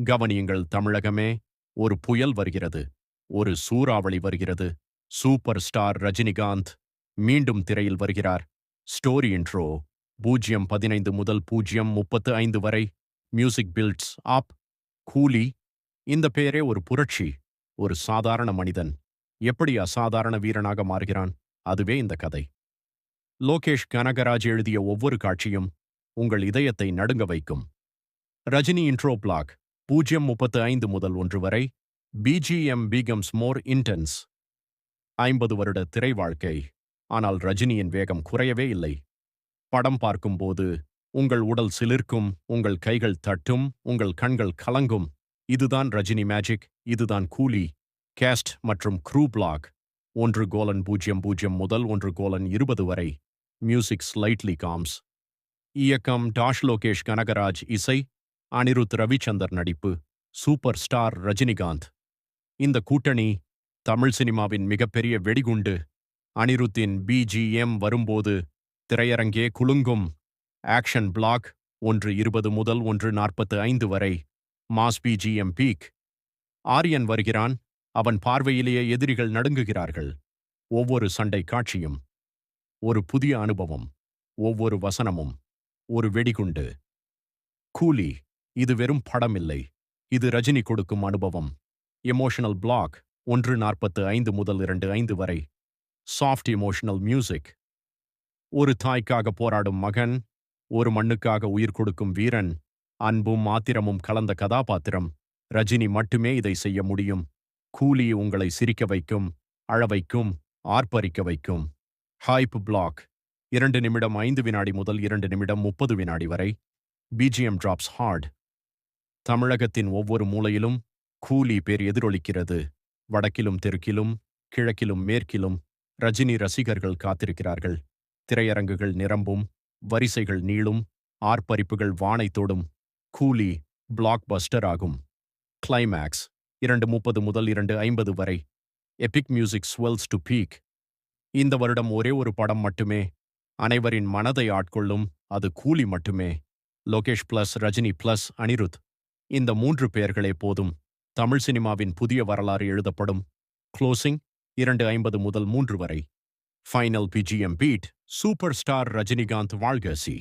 கவனியுங்கள் தமிழகமே, ஒரு புயல் வருகிறது. ஒரு சூறாவளி வருகிறது. சூப்பர் ஸ்டார் ரஜினிகாந்த் மீண்டும் திரையில் வருகிறார். ஸ்டோரி இன்ட்ரோ 0:15 முதல் 0:35 வரை. மியூசிக் பில்ட்ஸ் அப். கூலி. இந்த பெயரே ஒரு புரட்சி. ஒரு சாதாரண மனிதன் எப்படி அசாதாரண வீரனாக மாறுகிறான்? அதுவே இந்த கதை. லோகேஷ் கனகராஜ் எழுதிய ஒவ்வொரு காட்சியும் உங்கள் இதயத்தை நடுங்க வைக்கும். ரஜினி இன்ட்ரோ பிளாக் 0:35 முதல் 1 வரை. BGM becomes more intense. 50 வருட திரை வாழ்க்கை. ஆனால் ரஜினியின் வேகம் குறையவே இல்லை. படம் பார்க்கும்போது உங்கள் உடல் சிலிர்க்கும், உங்கள் கைகள் தட்டும், உங்கள் கண்கள் கலங்கும். இதுதான் ரஜினி மேஜிக். இதுதான் கூலி. கேஸ்ட் மற்றும் க்ரூ பிளாக் 1:00 முதல் 1:20 வரை. Music slightly comes. இயக்கம் டாஷ் லோகேஷ் கனகராஜ். இசை அனிருத் ரவிச்சந்தர். நடிப்பு சூப்பர் ஸ்டார் ரஜினிகாந்த். இந்த கூட்டணி தமிழ் சினிமாவின் மிகப்பெரிய வெடிகுண்டு. அனிருத்தின் பிஜிஎம் வரும்போது திரையரங்கே குலுங்கும். ஆக்ஷன் பிளாக் 1:20 முதல் 1:45 வரை. Mass BGM peak. ஆரியன் வருகிறான். அவன் பார்வையிலேயே எதிரிகள் நடுங்குகிறார்கள். ஒவ்வொரு சண்டை காட்சியும் ஒரு புதிய அனுபவம். ஒவ்வொரு வசனமும் ஒரு வெடிகுண்டு. கூலி. இது வெறும் படம் இல்லை. இது ரஜினி கொடுக்கும் அனுபவம். எமோஷனல் பிளாக் 1:45 முதல் 2:05 வரை. Soft emotional music. ஒரு தாய்க்காக போராடும் மகன், ஒரு மண்ணுக்காக உயிர் கொடுக்கும் வீரன், அன்பும் ஆத்திரமும் கலந்த கதாபாத்திரம். ரஜினி மட்டுமே இதை செய்ய முடியும். கூலி உங்களை சிரிக்க வைக்கும், அழ வைக்கும், ஆர்ப்பரிக்க வைக்கும். ஹைப் பிளாக் 2 நிமிடம் 5 வினாடி முதல் 2 நிமிடம் 30 வினாடி வரை. BGM drops heart. தமிழகத்தின் ஒவ்வொரு மூலையிலும் கூலி பேர் எதிரொலிக்கிறது. வடக்கிலும் தெற்கிலும், கிழக்கிலும் மேற்கிலும் ரஜினி ரசிகர்கள் காத்திருக்கிறார்கள். திரையரங்குகள் நிரம்பும், வரிசைகள் நீளும், ஆர்ப்பரிப்புகள் வானை தொடும். கூலி பிளாக் பஸ்டர் ஆகும். கிளைமேக்ஸ் 2:30 முதல் 2:50 வரை. Epic music swells to peak. இந்த வருடம் ஒரே ஒரு படம் மட்டுமே அனைவரின் மனதை ஆட்கொள்ளும். அது கூலி மட்டுமே. Lokesh plus Rajini plus Anirudh. இந்த 3 பெயர்களே போதும். தமிழ் சினிமாவின் புதிய வரலாறு எழுதப்படும். க்ளோசிங் 2:50 முதல் 3 வரை. Final BGM beat. Super star Rajinikanth வாழ்க. சி.